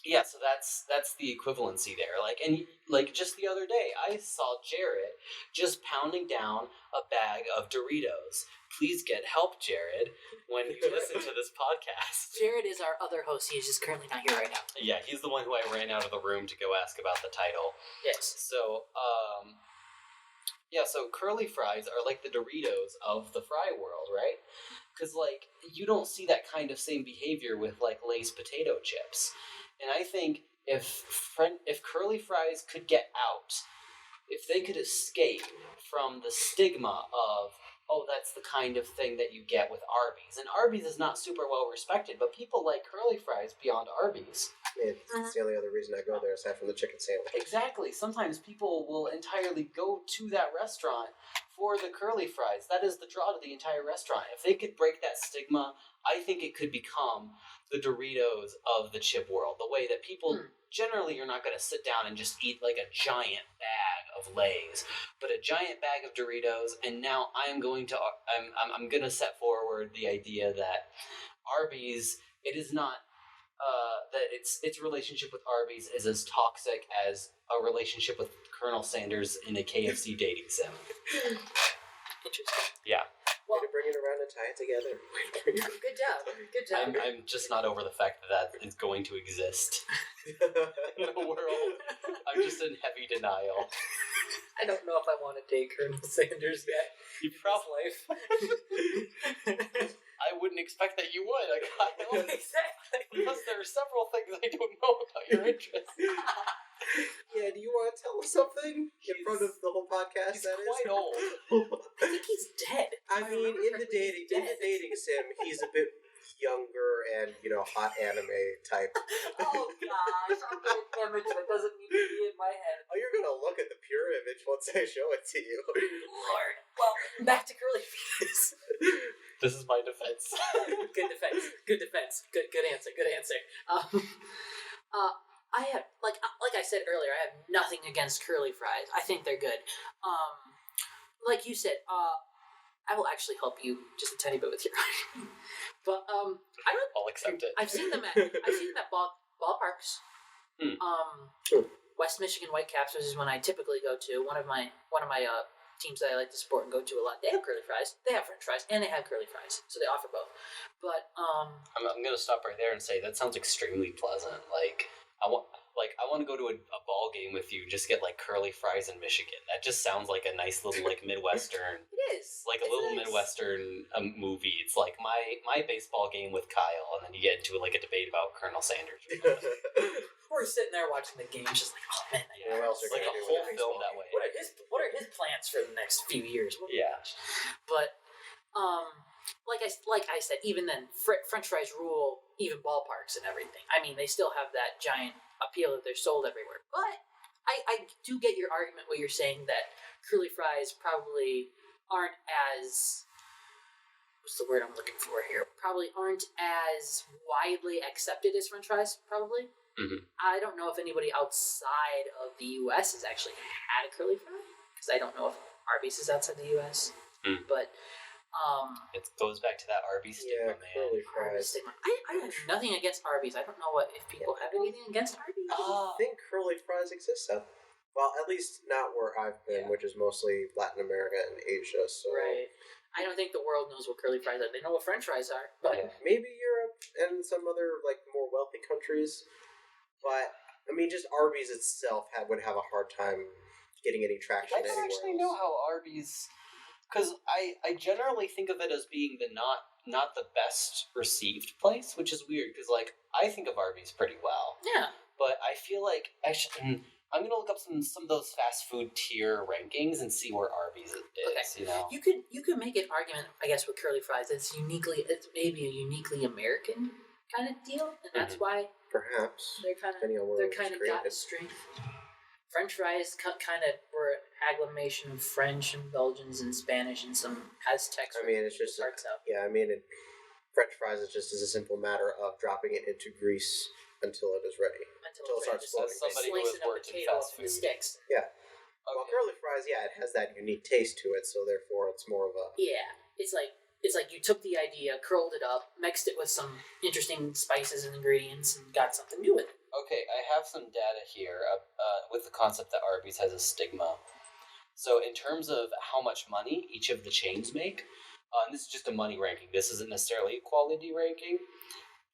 Yeah, so that's the equivalency there. And just the other day, I saw Jared just pounding down a bag of Doritos. Please get help, Jared, when you listen to this podcast. Jared is our other host. He is just currently not here right now. Yeah, he's the one who I ran out of the room to go ask about the title. Yes. So, so curly fries are like the Doritos of the fry world, right? Because, you don't see that kind of same behavior with, Lay's potato chips. And I think if curly fries could get out, if they could escape from the stigma of, oh, that's the kind of thing that you get with Arby's. And Arby's is not super well respected, but people like curly fries beyond Arby's. Yeah, it's the only other reason I go there aside from the chicken sandwich. Exactly. Sometimes people will entirely go to that restaurant for the curly fries. That is the draw to the entire restaurant. If they could break that stigma, I think it could become the Doritos of the chip world. The way that people generally are not going to sit down and just eat like a giant bag of Lay's, but a giant bag of Doritos. And now I'm going to set forward the idea that Arby's, it is not that its relationship with Arby's is as toxic as a relationship with Colonel Sanders in a KFC dating sim. Interesting. Yeah. Way to bring it around and tie it together. Good job. I'm just not over the fact that is going to exist in the world. I'm just in heavy denial. I don't know if I want to date Colonel Sanders yet. You probably. I wouldn't expect that you would. Exactly. Because there are several things I don't know about your interests. Yeah, do you want to tell us something in front of the whole podcast? He's quite old. I think he's dead. I mean, in the dating sim, he's a bit younger and, hot anime type. Oh gosh, I'm getting an image that doesn't need to be in my head. Oh, you're gonna look at the pure image once I show it to you. Lord. Well, back to curly fries. This is my defense. Good defense. Good answer. I have, like I said earlier, I have nothing against curly fries. I think they're good. Like you said, I will actually help you just a tiny bit with your argument. But I'll accept it. I've seen them at ballparks. West Michigan Whitecaps, which is one I typically go to. One of my teams that I like to support and go to a lot. They have curly fries. They have French fries, and they have curly fries. So they offer both. But I'm gonna stop right there and say that sounds extremely pleasant. I want to go to a ball game with you. Just get curly fries in Michigan. That just sounds like a nice little Midwestern. It is It's little nice. Midwestern movie. It's like my baseball game with Kyle, and then you get into a debate about Colonel Sanders. We're sitting there watching the game, just like, oh man, What else are like a whole film that way. What are his plans for the next few years? Yeah. But like I said, even then, French fries rule even ballparks and everything. I mean, they still have that giant appeal that they're sold everywhere. But I do get your argument where you're saying that curly fries probably aren't as, what's the word I'm looking for here? Probably aren't as widely accepted as French fries, probably. Mm-hmm. I don't know if anybody outside of the U.S. has actually had a curly fry, because I don't know if Arby's is outside the U.S. But it goes back to that Arby's stigma, man. Curly fries. I have nothing against Arby's. I don't know if people have anything against Arby's. I think curly fries exist, Seth. Well, at least not where I've been, which is mostly Latin America and Asia. So right. I don't think the world knows what curly fries are. They know what French fries are, but maybe Europe and some other more wealthy countries. But I mean, just Arby's itself would have a hard time getting any traction. I don't actually know how Arby's, because I generally think of it as being the not the best received place, which is weird because I think of Arby's pretty well. Yeah. But I feel like actually I'm gonna look up some of those fast food tier rankings and see where Arby's is. Okay. You could make an argument, I guess, with curly fries. It's maybe a uniquely American kind of deal, and that's why perhaps they're kind of got a strength. French fries kind of were agglomeration of French and Belgians and Spanish and some Aztecs. I mean, it's just starts out. Yeah, I mean, French fries is just a simple matter of dropping it into grease until it is ready. Until it starts floating. Somebody who has worked in fast food. Sticks. Yeah. Okay. Well, curly fries, it has that unique taste to it, so therefore it's more of a... Yeah, it's like you took the idea, curled it up, mixed it with some interesting spices and ingredients, and got something new with it. Okay, I have some data here with the concept that Arby's has a stigma. So in terms of how much money each of the chains make, and this is just a money ranking. This isn't necessarily a quality ranking,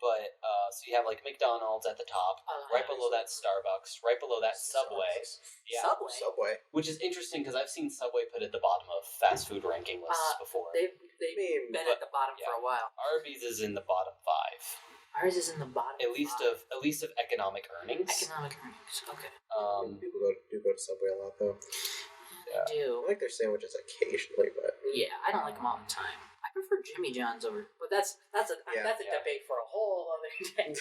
but so you have like McDonald's at the top, right below that Starbucks, right below that Subway. Yeah, Subway. which is interesting because I've seen Subway put at the bottom of fast food ranking lists before. They've been at the bottom for a while. Arby's is in the bottom 5. Ours is in the bottom. At least of economic earnings. Economic earnings. Okay. People do go to Subway a lot though. I do. I like their sandwiches occasionally, but Yeah, I don't like them all the time. I prefer Jimmy John's over, but that's a debate for a whole other day.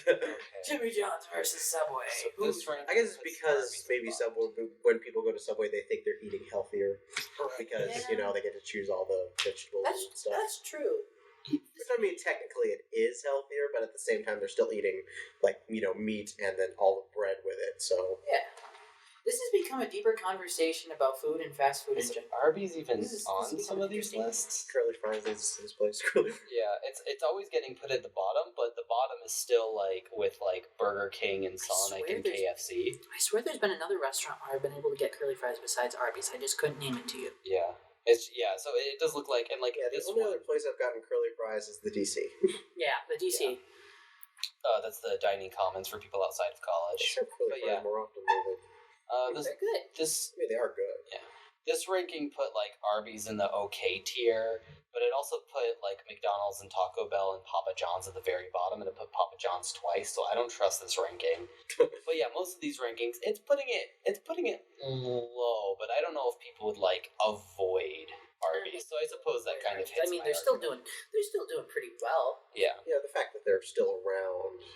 Jimmy John's versus Subway. I guess it's because maybe Subway, when people go to Subway, they think they're eating healthier because they get to choose all the vegetables and stuff. That's true. Which, I mean, technically it is healthier, but at the same time, they're still eating meat and then all the bread with it. So yeah. This has become a deeper conversation about food and fast food. Is Arby's even on some of these lists? Curly Fries is this place. Yeah, it's always getting put at the bottom, but the bottom is still with Burger King and Sonic and KFC. I swear there's been another restaurant where I've been able to get curly fries besides Arby's. I just couldn't name it to you. Yeah. So it does look like, and the only other place I've gotten curly fries is the DC. Yeah, the DC. Yeah. That's the dining commons for people outside of college. I serve curly fries more often than they're good. They are good. Yeah. This ranking put Arby's in the okay tier, but it also put McDonald's and Taco Bell and Papa John's at the very bottom, and it put Papa John's twice. So I don't trust this ranking. But yeah, most of these rankings, it's putting it low. But I don't know if people would avoid Arby's. So I suppose that kind of hits. I mean, they're still doing pretty well. Yeah. Yeah, the fact that they're still around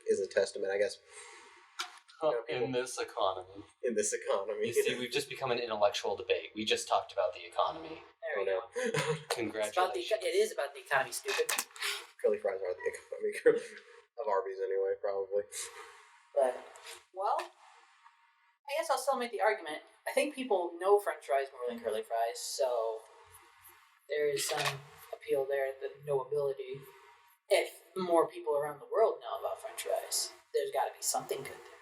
is a testament, I guess. In this economy. You see, we've just become an intellectual debate. We just talked about the economy. There we go. Congratulations. It is about the economy, stupid. Curly fries are the economy of Arby's anyway, probably. But, well, I guess I'll still make the argument. I think people know French fries more than curly fries, so there is some appeal there, the knowability. If more people around the world know about French fries, there's got to be something good there.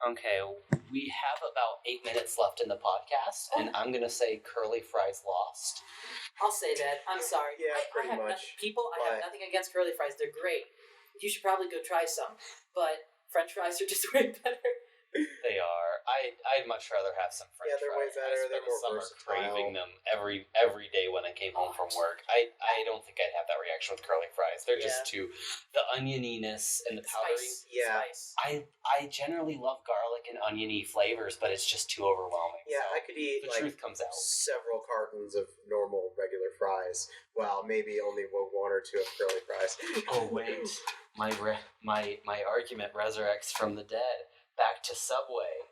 Okay, we have about 8 minutes left in the podcast, and I'm going to say curly fries lost. I'll say that. I'm sorry. Yeah, pretty much. I have nothing against curly fries. They're great. You should probably go try some. But French fries are just way better. They are. I'd much rather have some French fries. Yeah, they're way better. They're more summer versatile. Craving them every day when I came home from work. I don't think I'd have that reaction with curly fries. They're just too the onioniness and the powdery. Spice. I generally love garlic and oniony flavors, but it's just too overwhelming. Yeah, so I could eat the truth comes out. Several cartons of normal regular fries. Well, maybe only one or two of curly fries. Oh wait, my argument resurrects from the dead. Back to Subway.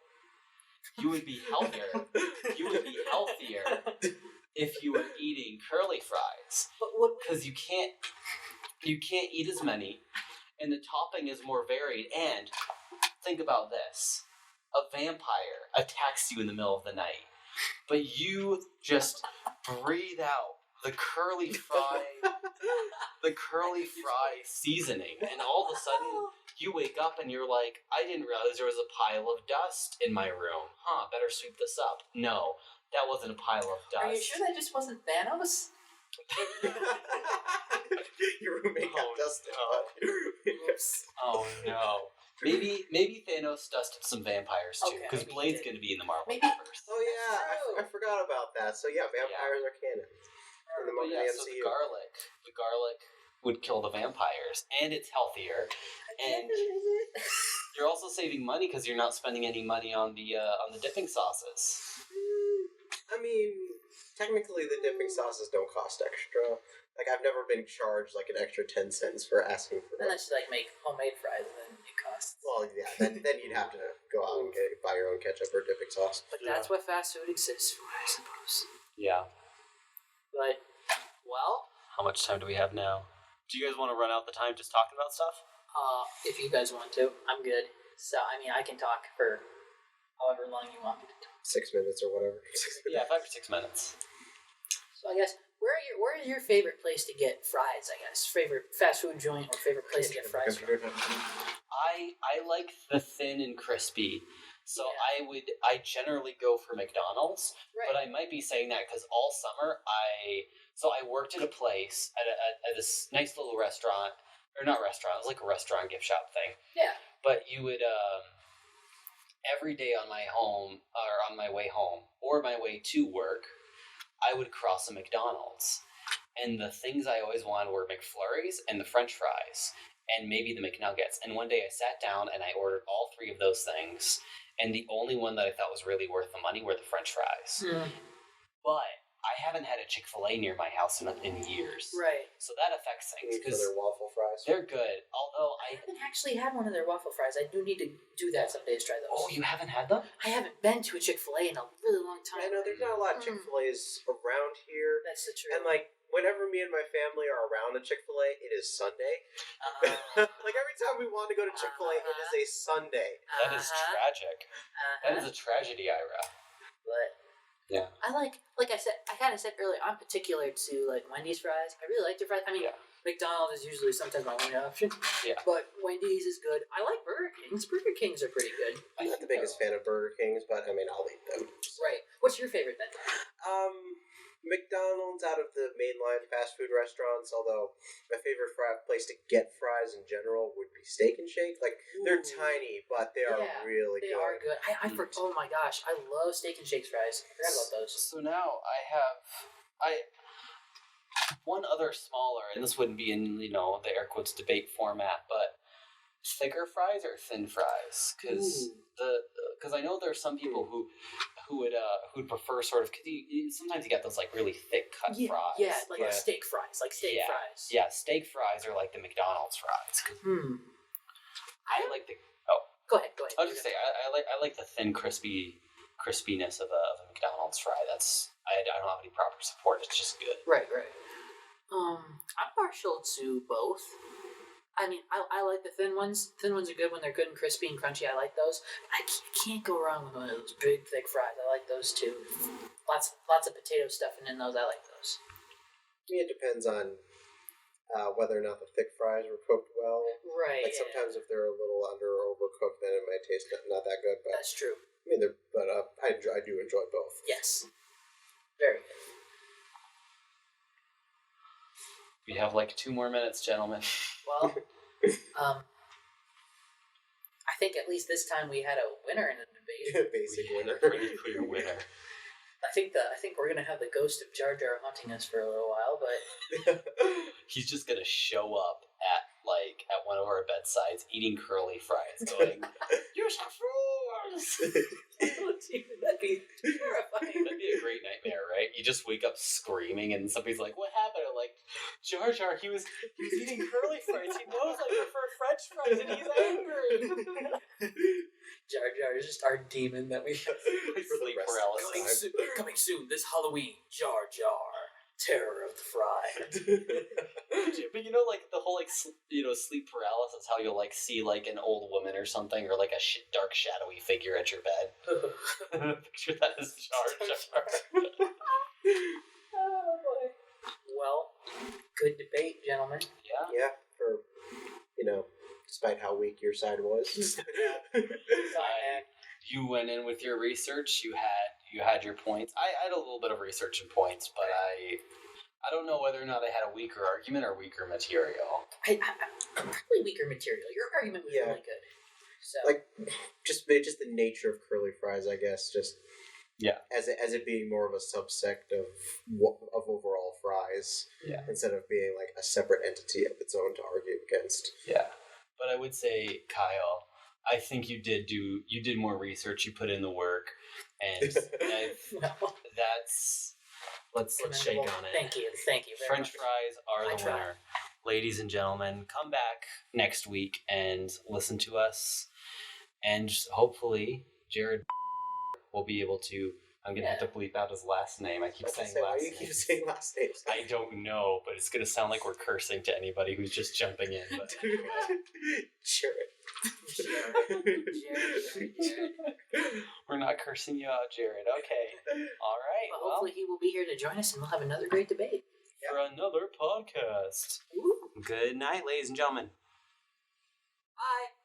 You would be healthier. You would be healthier if you were eating curly fries. Because you can't eat as many, and the topping is more varied. And think about this: a vampire attacks you in the middle of the night, but you just breathe out the curly fry seasoning, and all of a sudden you wake up and you're like, I didn't realize there was a pile of dust in my room. Better sweep this up. No, that wasn't a pile of dust. Are you sure that just wasn't Thanos? Your roommate got dusted. Oh no. Maybe Thanos dusted some vampires too, because Blade's going to be in the Marvel universe. Oh yeah, I forgot about that. So yeah, vampires are canon. So the garlic would kill the vampires, and it's healthier, and you're also saving money because you're not spending any money on the dipping sauces. I mean, technically the dipping sauces don't cost extra. I've never been charged an extra 10 cents for asking for them. Unless you make homemade fries, then it costs. Well, yeah, then you'd have to go out and buy your own ketchup or dipping sauce. But that's what fast food exists for, I suppose. Yeah. But, well... How much time do we have now? Do you guys want to run out the time just talking about stuff? If you guys want to, I'm good. So, I mean, I can talk for however long you want me to talk. 6 minutes or whatever. Yeah, 5 or 6 minutes. So I guess where is your favorite place to get fries? I guess favorite fast food joint or favorite place to get fries from? I like the thin and crispy. So Yeah. I generally go for McDonald's, but I might be saying that because all summer I worked at a place at this nice little restaurant, or not restaurant, it was like a restaurant gift shop thing. Yeah. But you would every day on my way home or my way to work, I would cross a McDonald's. And the things I always wanted were McFlurries and the French fries and maybe the McNuggets. And one day I sat down and I ordered all three of those things. And the only one that I thought was really worth the money were the French fries. But I haven't had a Chick-fil-A near my house in years. Right. So that affects things. For their waffle fries. They're good. Although I haven't actually had one of their waffle fries. I do need to do that someday to try those. Oh, you haven't had them? I haven't been to a Chick-fil-A in a really long time. I know there's not a lot of Chick-fil-A's around here. That's the truth. And like, whenever me and my family are around a Chick-fil-A, it is Sunday. Like every time we want to go to Chick-fil-A, it is a Sunday. That is tragic. That is a tragedy, Ira. But yeah, I like I kind of said earlier, I'm particular to like Wendy's fries. I really like their fries. I mean, McDonald's is usually sometimes my only option. Yeah. But Wendy's is good. I like Burger King's. Burger King's are pretty good. I'm not the biggest fan of Burger King's, but I mean, I'll eat them. Right. What's your favorite then? McDonald's out of the mainline fast food restaurants, although my favorite place to get fries in general would be Steak and Shake. Like, they're tiny, but they are really good. They are good. Oh my gosh, I love Steak and Shake's fries. I forgot about those. So now I have one other smaller, and this wouldn't be in, the air quotes debate format, but thicker fries or thin fries? Because I know there's some people who would prefer sort of, because sometimes you get those like really thick cut fries. Yeah, like steak fries, fries. Yeah, steak fries are like the McDonald's fries. I like the. Oh, go ahead. I was just say I like the thin crispiness of a McDonald's fry. I don't have any proper support. It's just good. Right. I'm partial to both. I mean, I like the thin ones. Thin ones are good when they're good and crispy and crunchy. I like those. I can't go wrong with one of those big, thick fries. I like those too. Lots of potato stuffing in those. I like those. It depends on whether or not the thick fries were cooked well. Right. Like sometimes if they're a little under or overcooked, then it might taste not that good. But that's true. I mean, I do enjoy both. Yes. Very good. We have like 2 more minutes, gentlemen. Well, I think at least this time we had a winner in the debate. Basic winner. Pretty clear winner. I think we're gonna have the ghost of Jar Jar haunting us for a little while, but he's just gonna show up at one of our bedsides eating curly fries, going, "You're so fools!" That'd be terrifying. That'd be a great nightmare, right? You just wake up screaming, and somebody's like, "What happened?" I'm like, Jar Jar, he was eating curly fries. He knows I prefer French fries, and he's angry. Jar Jar is just our demon that we sleep paralysis. Coming soon this Halloween. Jar Jar, terror of the fry. But like the whole sleep paralysis, how you'll see an old woman or something, or like a dark shadowy figure at your bed. Picture that as Jar Jar. Oh boy. Well, good debate, gentlemen. Yeah, for despite how weak your side was. You went in with your research. You had your points. I had a little bit of research and points, but I don't know whether or not I had a weaker argument or weaker material. Probably weaker material. Your argument was really good. So just the nature of curly fries, I guess. Just as it being more of a subsect of overall fries, instead of being like a separate entity of its own to argue against. Yeah, but I would say, Kyle, I think you did more research. You put in the work, and that's let's shake on it. Thank you very French much. fries are the winner. Ladies and gentlemen, come back next week and listen to us, and hopefully Jared will be able to. I'm going to have to bleep out his last name. I keep saying last name. Why do you keep saying last names? I don't know, but it's going to sound like we're cursing to anybody who's just jumping in. But Jared. Jared. We're not cursing you out, Jared. Okay. All right. Well, hopefully he will be here to join us and we'll have another great debate. For another podcast. Woo. Good night, ladies and gentlemen. Bye.